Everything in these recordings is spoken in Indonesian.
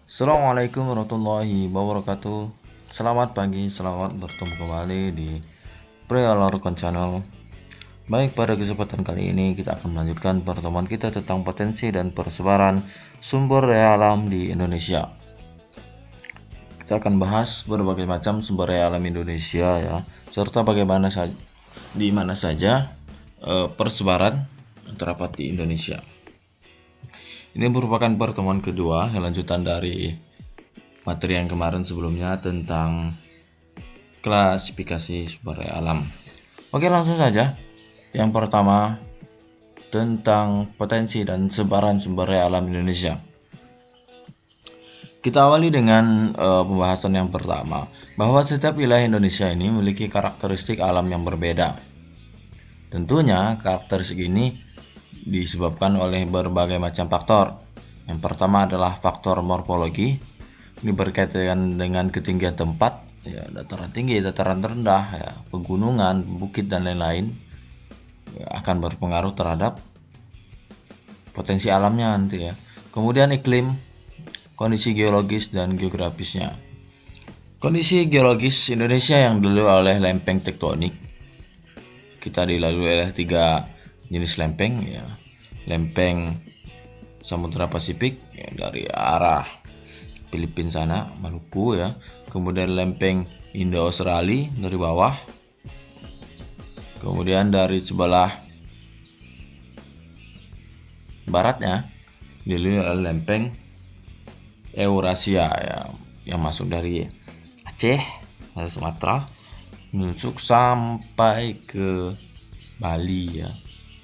Assalamualaikum warahmatullahi wabarakatuh. Selamat pagi, selamat bertemu kembali di Prealorcon Channel. Baik, pada kesempatan kali ini kita akan melanjutkan pertemuan kita tentang potensi dan persebaran sumber daya alam di Indonesia. Kita akan bahas berbagai macam sumber daya alam Indonesia ya, serta bagaimana di mana saja persebaran terdapat di Indonesia. Ini merupakan pertemuan kedua yang lanjutan dari materi yang kemarin sebelumnya tentang klasifikasi sumber daya alam. Oke, langsung saja. Yang pertama tentang potensi dan sebaran sumber daya alam Indonesia. Kita awali dengan pembahasan yang pertama, bahwa setiap wilayah Indonesia ini memiliki karakteristik alam yang berbeda. Tentunya karakteristik ini disebabkan oleh berbagai macam faktor. Yang pertama adalah faktor morfologi. Ini berkaitan dengan ketinggian tempat, ya, dataran tinggi, dataran rendah, ya, pegunungan, bukit dan lain-lain, ya, akan berpengaruh terhadap potensi alamnya nanti ya. Kemudian iklim, kondisi geologis dan geografisnya. Kondisi geologis Indonesia yang dilalui oleh lempeng tektonik. Kita dilalui oleh 3 jenis lempeng ya. Lempeng Samudra Pasifik ya, dari arah Filipina sana, Maluku ya. Kemudian lempeng Indo-Australia dari bawah. Kemudian dari sebelah baratnya dilalui oleh lempeng Eurasia ya, yang masuk dari Aceh, dari Sumatera, menusuk sampai ke Bali ya,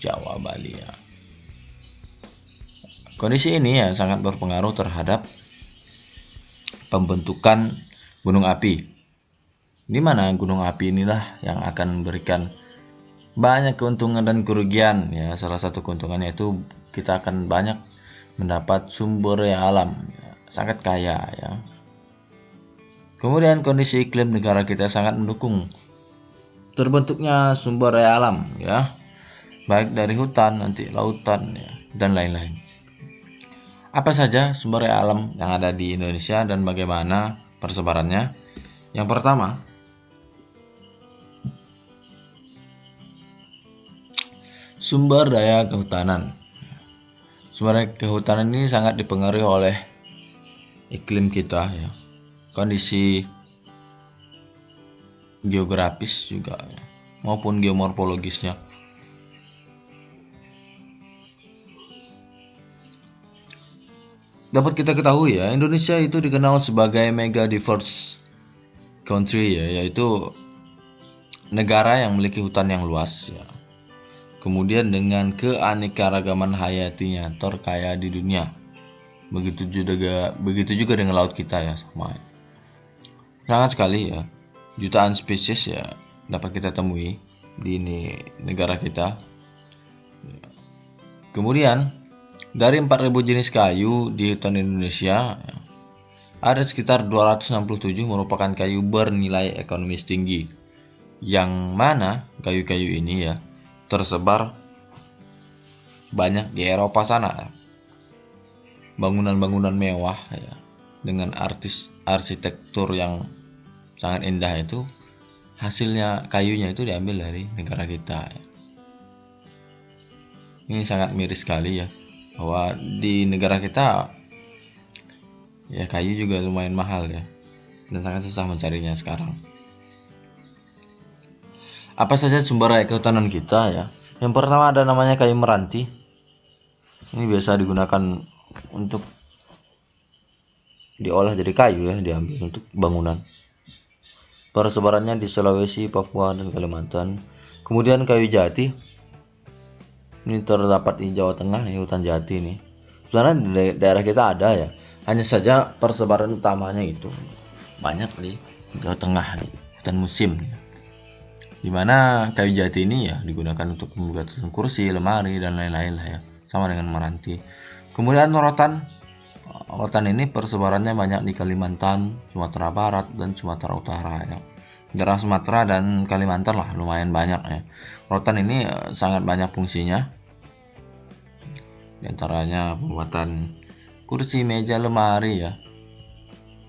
Jawa, Bali ya. Kondisi ini ya sangat berpengaruh terhadap pembentukan gunung api. Di mana gunung api inilah yang akan memberikan banyak keuntungan dan kerugian ya. Salah satu keuntungannya itu kita akan banyak mendapat sumber daya alam ya, sangat kaya ya. Kemudian kondisi iklim negara kita sangat mendukung terbentuknya sumber daya alam ya, baik dari hutan, nanti lautan ya, dan lain-lain. Apa saja sumber daya alam yang ada di Indonesia dan bagaimana persebarannya? Yang pertama, sumber daya kehutanan. Sumber daya kehutanan ini sangat dipengaruhi oleh iklim kita ya, kondisi geografis juga ya, maupun geomorfologisnya. Dapat kita ketahui ya, Indonesia itu dikenal sebagai mega diverse country ya, yaitu negara yang memiliki hutan yang luas ya. Kemudian dengan keanekaragaman hayatinya terkaya di dunia. Begitu juga dengan laut kita ya, sama. Sangat sekali ya. Jutaan spesies ya dapat kita temui di negara kita. Kemudian dari 4.000 jenis kayu di hutan Indonesia, ada sekitar 267 merupakan kayu bernilai ekonomis tinggi, yang mana kayu-kayu ini ya tersebar banyak di Eropa sana. Bangunan-bangunan mewah ya, dengan arsitektur yang sangat indah itu hasilnya kayunya itu diambil dari negara kita. Ini sangat miris sekali ya, bahwa di negara kita ya kayu juga lumayan mahal ya, dan sangat susah mencarinya sekarang. Apa saja sumber daya kehutanan kita ya? Yang pertama ada namanya kayu meranti. Ini biasa digunakan untuk diolah jadi kayu ya, diambil untuk bangunan. Persebarannya di Sulawesi, Papua, dan Kalimantan. Kemudian kayu jati. Ini terdapat di Jawa Tengah, ya, hutan jati ini. Sebenarnya di daerah kita ada ya. Hanya saja persebaran utamanya itu banyak di Jawa Tengah, di hutan musim. Dimana kayu jati ini ya digunakan untuk membuat kursi, lemari, dan lain-lain lah ya. Sama dengan meranti. Kemudian rotan. Rotan ini persebarannya banyak di Kalimantan, Sumatera Barat, dan Sumatera Utara ya. Daerah Sumatera dan Kalimantan lah lumayan banyak ya. Rotan ini sangat banyak fungsinya. Di antaranya pembuatan kursi, meja, lemari ya.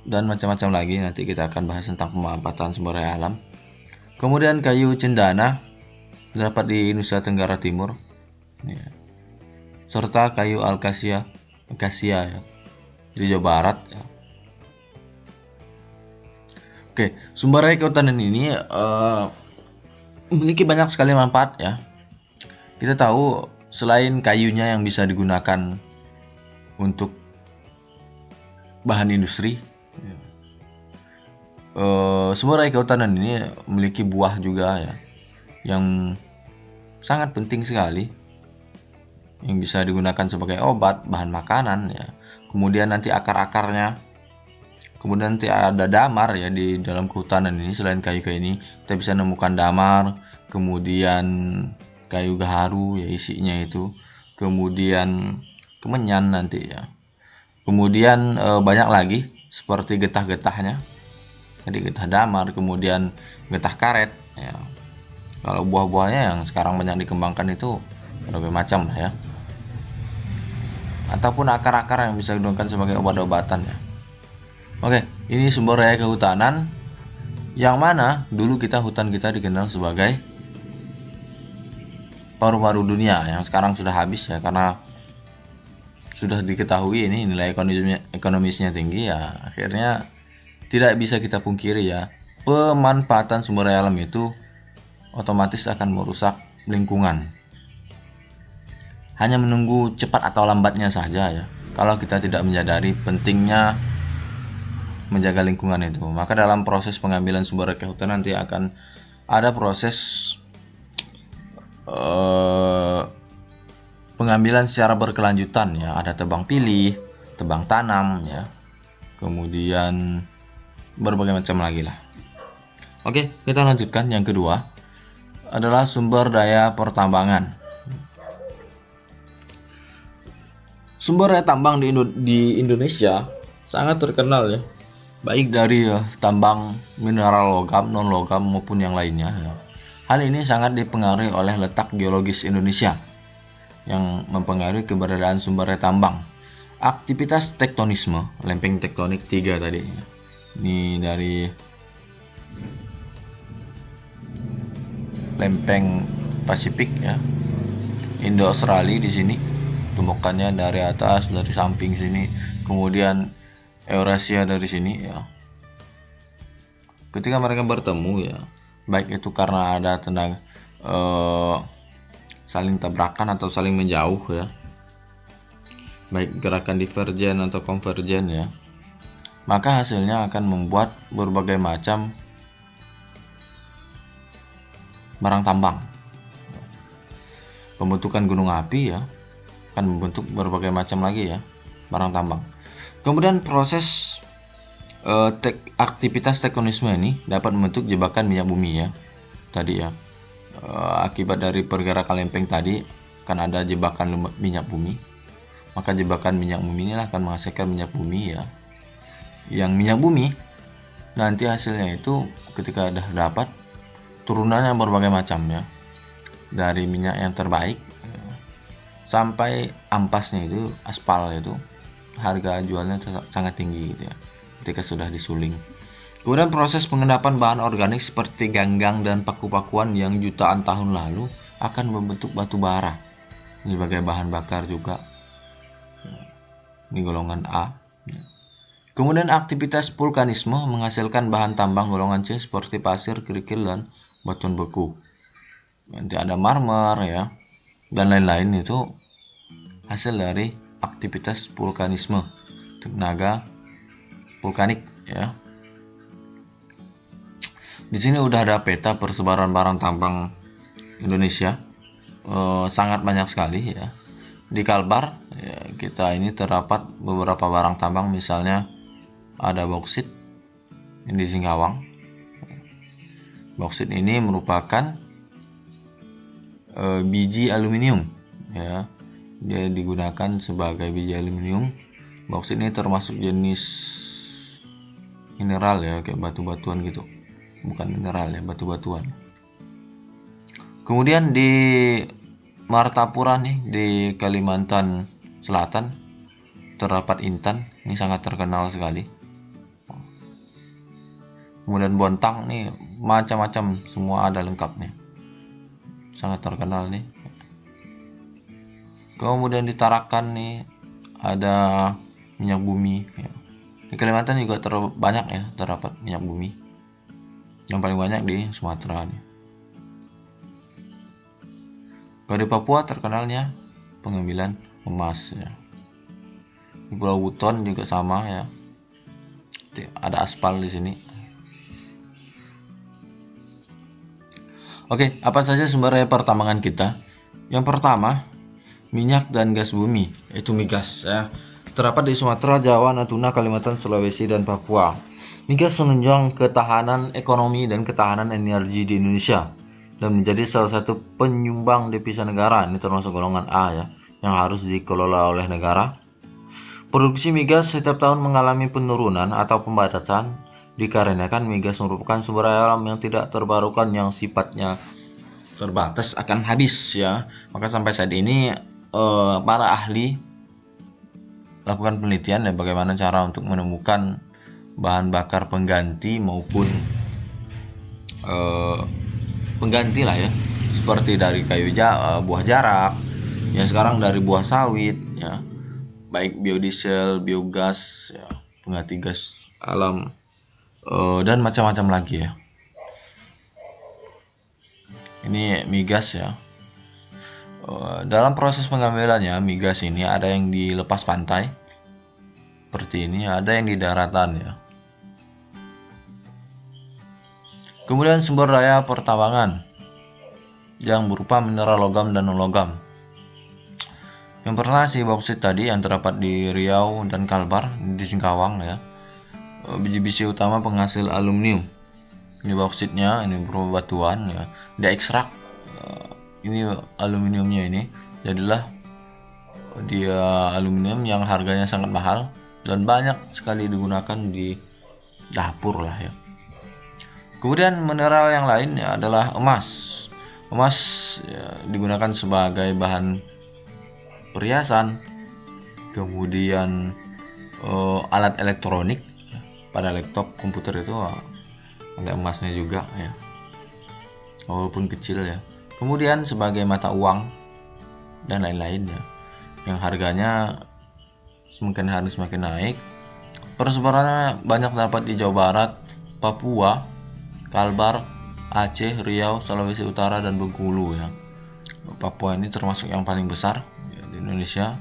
dan macam-macam lagi. Nanti kita akan bahas tentang pemanfaatan sumber daya alam. Kemudian kayu cendana terdapat di Nusa Tenggara Timur, ya. Serta kayu akasia ya, di Jawa Barat. Ya. Oke, sumber daya kehutanan ini memiliki banyak sekali manfaat ya. Kita tahu selain kayunya yang bisa digunakan untuk bahan industri, sumber daya kehutanan ini memiliki buah juga ya, yang sangat penting sekali, yang bisa digunakan sebagai obat, bahan makanan ya. Kemudian nanti akar-akarnya, kemudian nanti ada damar ya di dalam kehutanan ini. Selain kayu-kayu ini, kita bisa menemukan damar, kemudian kayu gaharu ya isinya itu, kemudian kemenyan nanti ya. Kemudian banyak lagi seperti getah-getahnya, jadi getah damar, kemudian getah karet ya. Kalau buah-buahnya yang sekarang banyak dikembangkan itu berbagai macam lah ya, ataupun akar-akar yang bisa digunakan sebagai obat-obatan ya. Oke, ini sumber daya kehutanan yang mana dulu hutan kita dikenal sebagai paru-paru dunia, yang sekarang sudah habis ya, karena sudah diketahui ini nilai ekonomisnya tinggi ya. Akhirnya tidak bisa kita pungkiri ya, pemanfaatan sumber daya alam itu otomatis akan merusak lingkungan. Hanya menunggu cepat atau lambatnya saja ya, kalau kita tidak menyadari pentingnya menjaga lingkungan itu. Maka dalam proses pengambilan sumber daya kehutanan nanti akan ada proses pengambilan secara berkelanjutan ya. Ada tebang pilih, tebang tanam ya, kemudian berbagai macam lagi lah. Oke, kita lanjutkan. Yang kedua adalah sumber daya pertambangan. Sumber daya tambang di Indonesia sangat terkenal ya, baik dari tambang mineral logam, non logam maupun yang lainnya ya. Hal ini sangat dipengaruhi oleh letak geologis Indonesia yang mempengaruhi keberadaan sumber daya tambang. Aktivitas tektonisme, lempeng tektonik 3 tadi. Ini dari lempeng Pasifik ya, Indo-Australia di sini, tumbukannya dari atas, dari samping sini, kemudian Eurasia dari sini ya. Ketika mereka bertemu ya, baik itu karena ada tenaga saling tabrakan atau saling menjauh ya, baik gerakan divergen atau konvergen ya, maka hasilnya akan membuat berbagai macam barang tambang. Pembentukan gunung api ya, akan membentuk berbagai macam lagi ya barang tambang. Kemudian proses aktivitas tektonisme ini dapat membentuk jebakan minyak bumi ya tadi ya. Akibat dari pergerakan lempeng tadi kan ada jebakan minyak bumi, maka jebakan minyak bumi ini akan menghasilkan minyak bumi ya. Yang minyak bumi nanti hasilnya itu ketika sudah dapat, turunannya berbagai macam ya, dari minyak yang terbaik sampai ampasnya itu, aspal itu harga jualnya sangat tinggi gitu ya ketika sudah disuling. Kemudian proses pengendapan bahan organik seperti ganggang dan paku-pakuan yang jutaan tahun lalu akan membentuk batu bara sebagai bahan bakar juga. Ini golongan A. Kemudian aktivitas vulkanisme menghasilkan bahan tambang golongan C seperti pasir, kerikil, dan batuan beku. Nanti ada marmer ya dan lain-lain, itu hasil dari aktivitas vulkanisme, tenaga vulkanik ya. Di sini udah ada peta persebaran barang tambang Indonesia, sangat banyak sekali ya. Di Kalbar ya, kita ini terdapat beberapa barang tambang, misalnya ada bauksit ini di Singkawang. Bauksit ini merupakan biji aluminium ya, dia digunakan sebagai biji aluminium. Bauksit ini termasuk jenis mineral ya, kayak batu-batuan gitu, bukan mineral ya, batu-batuan. Kemudian di Martapura nih di Kalimantan Selatan terdapat intan, ini sangat terkenal sekali. Kemudian Bontang nih macam-macam, semua ada lengkap nih, sangat terkenal nih. Kemudian di Tarakan nih ada minyak bumi ya. Di Kalimantan juga banyak ya terdapat minyak bumi, yang paling banyak di Sumatera nih. Kalau di Papua terkenalnya pengambilan emas ya. Di Pulau Buton juga sama ya, ada aspal di sini. Oke, apa saja sumber daya pertambangan kita? Yang pertama, minyak dan gas bumi, yaitu migas ya. Terdapat di Sumatera, Jawa, Natuna, Kalimantan, Sulawesi, dan Papua. Migas menunjang ketahanan ekonomi dan ketahanan energi di Indonesia dan menjadi salah satu penyumbang devisa negara. Ini termasuk golongan A ya, yang harus dikelola oleh negara. Produksi migas setiap tahun mengalami penurunan atau pembatasan dikarenakan migas merupakan sumber daya alam yang tidak terbarukan yang sifatnya terbatas akan habis ya. Maka sampai saat ini para ahli lakukan penelitian ya bagaimana cara untuk menemukan bahan bakar pengganti maupun pengganti lah ya, seperti dari buah jarak ya, sekarang dari buah sawit ya, baik biodiesel, biogas ya, pengganti gas alam dan macam-macam lagi ya. Ini migas ya. Dalam proses pengambilannya migas ini ada yang dilepas pantai seperti ini, ada yang di daratan ya. Kemudian sumber daya pertambangan yang berupa mineral logam dan non logam. Yang pertama si bauksit tadi yang terdapat di Riau dan Kalbar di Singkawang ya. Biji-biji utama penghasil aluminium. Ini bauksitnya, ini berupa batuan ya. Diekstrak ini aluminiumnya ini, jadilah dia aluminium yang harganya sangat mahal dan banyak sekali digunakan di dapur lah ya. Kemudian mineral yang lain ya adalah emas. Emas ya, digunakan sebagai bahan perhiasan, kemudian alat elektronik pada laptop, komputer itu ada emasnya juga ya, walaupun kecil ya. Kemudian sebagai mata uang dan lain-lain ya, yang harganya semakin hari semakin naik. Persebarannya banyak dapat di Jawa Barat, Papua, Kalbar, Aceh, Riau, Sulawesi Utara, dan Bengkulu ya. Papua ini termasuk yang paling besar ya, di Indonesia.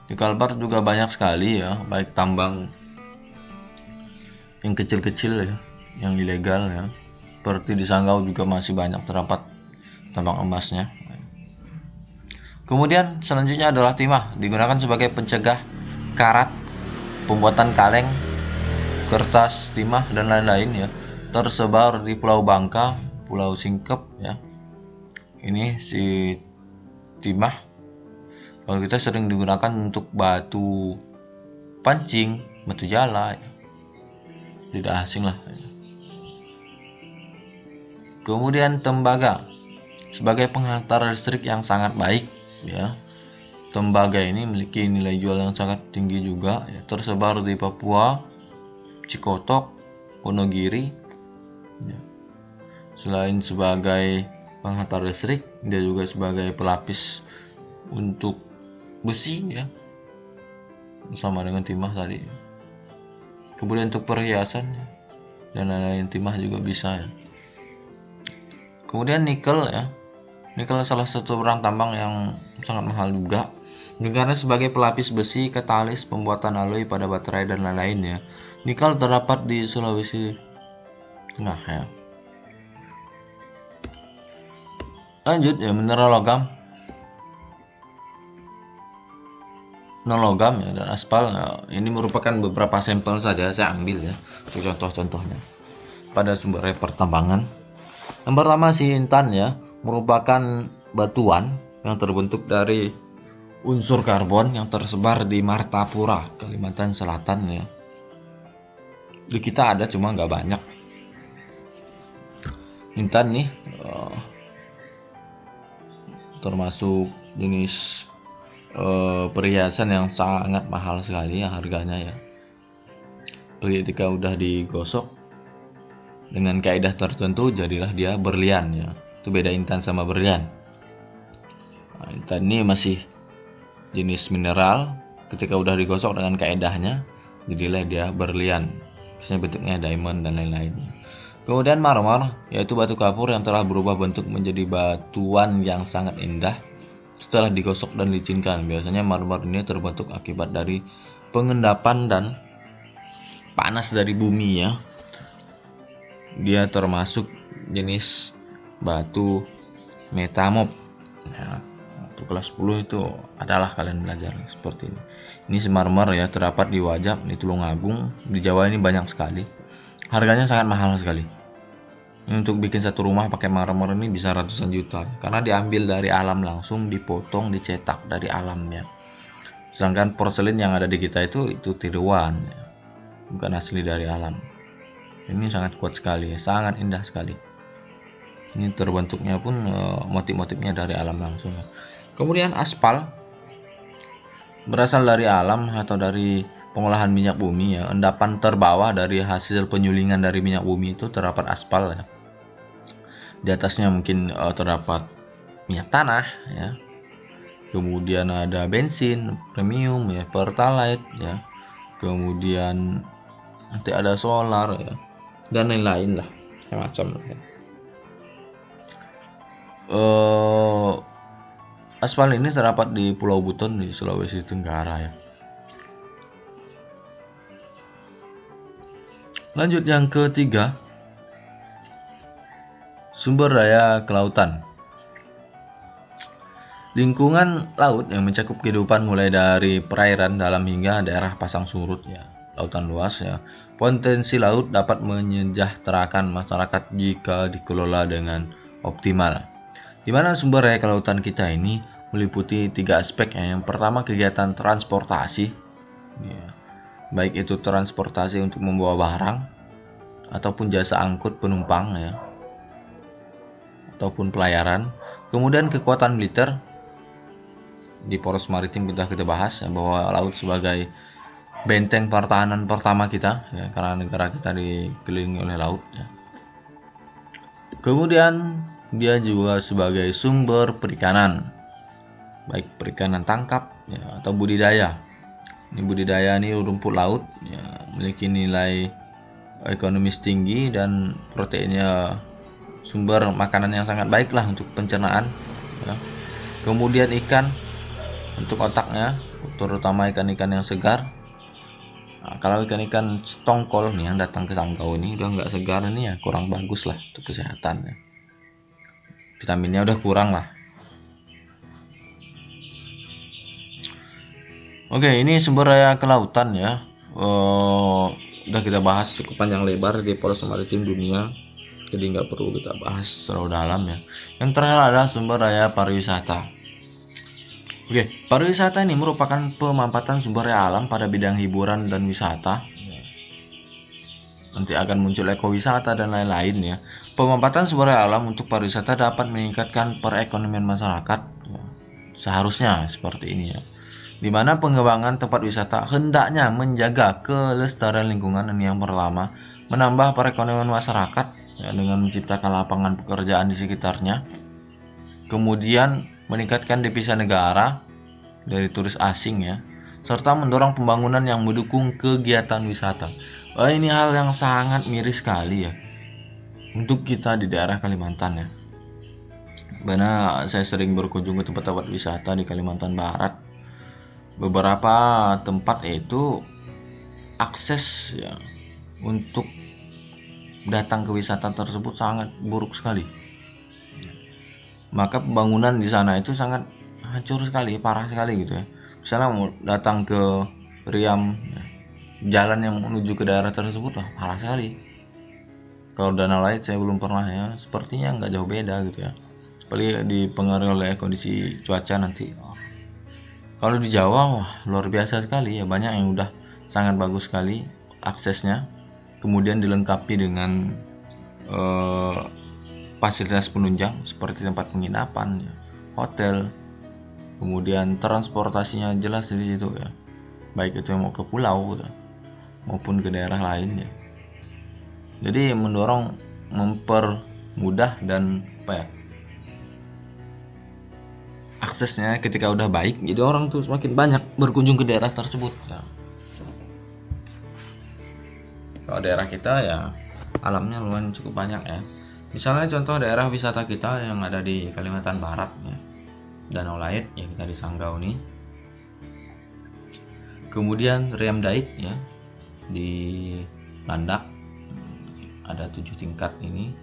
Di Kalbar juga banyak sekali ya, baik tambang yang kecil-kecil ya, yang ilegal ya. Seperti di Sanggau juga masih banyak terdapat tambang emasnya. Kemudian selanjutnya adalah timah, digunakan sebagai pencegah karat, pembuatan kaleng, kertas, timah, dan lain-lain ya. Tersebar di Pulau Bangka, Pulau Singkep ya. Ini si timah. Kalau kita sering digunakan untuk batu pancing, batu jala ya. Tidak asing lah. Kemudian tembaga sebagai penghantar listrik yang sangat baik ya. Tembaga ini memiliki nilai jual yang sangat tinggi juga ya. Tersebar di Papua, Cikotok, Wonogiri ya. Selain sebagai penghantar listrik, dia juga sebagai pelapis untuk besi ya, sama dengan timah tadi. Kemudian untuk perhiasan dan lain-lain, timah juga bisa ya. Kemudian nikel ya. Nikel salah satu barang tambang yang sangat mahal juga. Digunakan sebagai pelapis besi, katalis, pembuatan alloy pada baterai dan lain-lain ya. Nikel terdapat di Sulawesi Tengah ya. Lanjut ya, mineral logam, non logam ya, dan aspal ya. Ini merupakan beberapa sampel saja saya ambil ya untuk contoh-contohnya pada sumber daya pertambangan. Yang pertama si intan ya, merupakan batuan yang terbentuk dari unsur karbon yang tersebar di Martapura, Kalimantan Selatan ya. Di kita ada cuma nggak banyak. Intan nih termasuk jenis perhiasan yang sangat mahal sekali ya harganya ya. Ketika udah digosok dengan kaidah tertentu jadilah dia berlian ya. Itu beda intan sama berlian. Nah, intan ini masih jenis mineral, ketika udah digosok dengan kaedahnya jadilah dia berlian, biasanya bentuknya diamond dan lain-lain. Kemudian marmer, yaitu batu kapur yang telah berubah bentuk menjadi batuan yang sangat indah setelah digosok dan licinkan. Biasanya marmer ini terbentuk akibat dari pengendapan dan panas dari bumi ya. Dia termasuk jenis batu metamorf ya. Waktu kelas 10 itu adalah kalian belajar seperti ini. Ini marmer ya, terdapat di Wajab, di Tulungagung, di Jawa ini banyak sekali. Harganya sangat mahal sekali. Ini untuk bikin satu rumah pakai marmer ini bisa ratusan juta, karena diambil dari alam langsung, dipotong, dicetak dari alamnya. Sedangkan porselin yang ada di kita itu tiruan ya, bukan asli dari alam. Ini sangat kuat sekali, sangat indah sekali. Ini terbentuknya pun motif-motifnya dari alam langsung. Kemudian aspal berasal dari alam atau dari pengolahan minyak bumi ya. Endapan terbawah dari hasil penyulingan dari minyak bumi itu terdapat aspal ya. Di atasnya mungkin terdapat minyak tanah ya. Kemudian ada bensin premium ya, pertalite ya. Kemudian nanti ada solar ya, dan lain-lain lah, macam ya. Aspal ini terdapat di Pulau Buton di Sulawesi Tenggara ya. Lanjut yang ketiga, sumber daya kelautan. Lingkungan laut yang mencakup kehidupan mulai dari perairan dalam hingga daerah pasang surut ya, lautan luas ya. Potensi laut dapat menyejahterakan masyarakat jika dikelola dengan optimal. Di mana sumber daya kelautan kita ini meliputi 3 aspek ya. Yang pertama, kegiatan transportasi ya. Baik itu transportasi untuk membawa barang ataupun jasa angkut penumpang ya, ataupun pelayaran. Kemudian kekuatan militer, di poros maritim kita bahas ya, bahwa laut sebagai benteng pertahanan pertama kita ya, karena negara kita dikelilingi oleh laut ya. Kemudian dia juga sebagai sumber perikanan, baik perikanan tangkap ya, atau budidaya. Ini budidaya ini rumput laut ya, memiliki nilai ekonomis tinggi dan proteinnya sumber makanan yang sangat baik lah untuk pencernaan ya. Kemudian ikan untuk otaknya, terutama ikan-ikan yang segar. Nah, kalau ikan-ikan tongkol nih yang datang ke Sanggau ini udah nggak segar, ini ya kurang bagus lah untuk kesehatan ya. Vitaminnya udah kurang lah. Oke, ini sumber daya kelautan ya. Udah kita bahas cukup panjang lebar di poros maritim dunia, jadi nggak perlu kita bahas terlalu dalam ya. Yang terakhir adalah sumber daya pariwisata. Oke, pariwisata ini merupakan pemampatan sumber daya alam pada bidang hiburan dan wisata. Nanti akan muncul ekowisata dan lain-lain ya. Pemampatan sumber daya alam untuk pariwisata dapat meningkatkan perekonomian masyarakat ya. Seharusnya seperti ini ya. Di mana pengembangan tempat wisata hendaknya menjaga kelestarian lingkungan yang pertama, menambah perekonomian masyarakat ya, dengan menciptakan lapangan pekerjaan di sekitarnya. Kemudian meningkatkan devisa negara dari turis asing ya, serta mendorong pembangunan yang mendukung kegiatan wisata. Ini hal yang sangat miris sekali ya untuk kita di daerah Kalimantan ya. Karena saya sering berkunjung ke tempat-tempat wisata di Kalimantan Barat. Beberapa tempat itu akses ya untuk datang ke wisata tersebut sangat buruk sekali. Maka pembangunan di sana itu sangat hancur sekali, parah sekali gitu ya. Misalnya mau datang ke Riam ya, jalan yang menuju ke daerah tersebut lah parah sekali. Kalau Danau Laut saya belum pernah ya, sepertinya nggak jauh beda gitu ya. Apalagi dipengaruhi oleh kondisi cuaca nanti. Kalau di Jawa wah luar biasa sekali ya, banyak yang udah sangat bagus sekali aksesnya. Kemudian dilengkapi dengan fasilitas penunjang seperti tempat penginapan, ya, hotel, kemudian transportasinya jelas di situ ya, baik itu yang mau ke pulau ya, maupun ke daerah lain ya. Jadi mendorong mempermudah dan aksesnya ketika udah baik, jadi orang tuh semakin banyak berkunjung ke daerah tersebut ya. Kalau daerah kita ya alamnya lumayan cukup banyak ya. Misalnya contoh daerah wisata kita yang ada di Kalimantan Barat ya, Danau Lait ya, kita di Sanggau nih. Kemudian Riam Dait ya di Landak, ada 7 tingkat ini.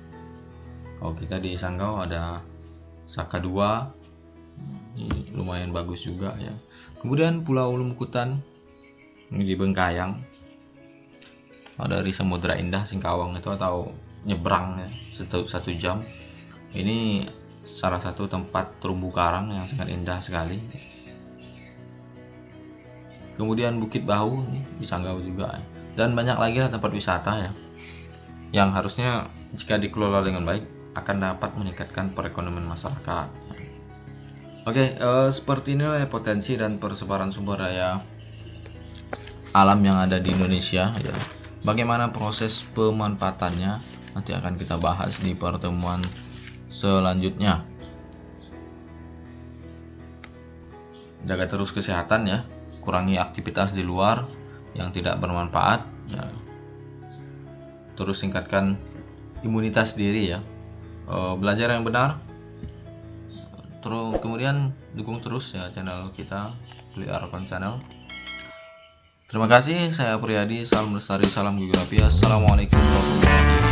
Kalau kita di Sanggau ada Saka 2, ini lumayan bagus juga ya. Kemudian Pulau Lumukutan ini di Bengkayang. Dari Samudra Indah Singkawang itu atau nyebrang ya, 1 jam. Ini salah satu tempat terumbu karang yang sangat indah sekali. Kemudian Bukit Bahu di Sanggau juga ya. Dan banyak lagi lah tempat wisata ya, yang harusnya jika dikelola dengan baik akan dapat meningkatkan perekonomian masyarakat. Oke, seperti inilah ya potensi dan persebaran sumber daya alam yang ada di Indonesia ya. Bagaimana proses pemanfaatannya nanti akan kita bahas di pertemuan selanjutnya. Jaga terus kesehatan ya, kurangi aktivitas di luar yang tidak bermanfaat ya. Terus tingkatkan imunitas diri ya. Belajar yang benar. Terus kemudian dukung terus ya channel kita, Peliharaan Channel. Terima kasih, saya Priyadi, salam lestari, salam geografi. Assalamualaikum warahmatullahi wabarakatuh.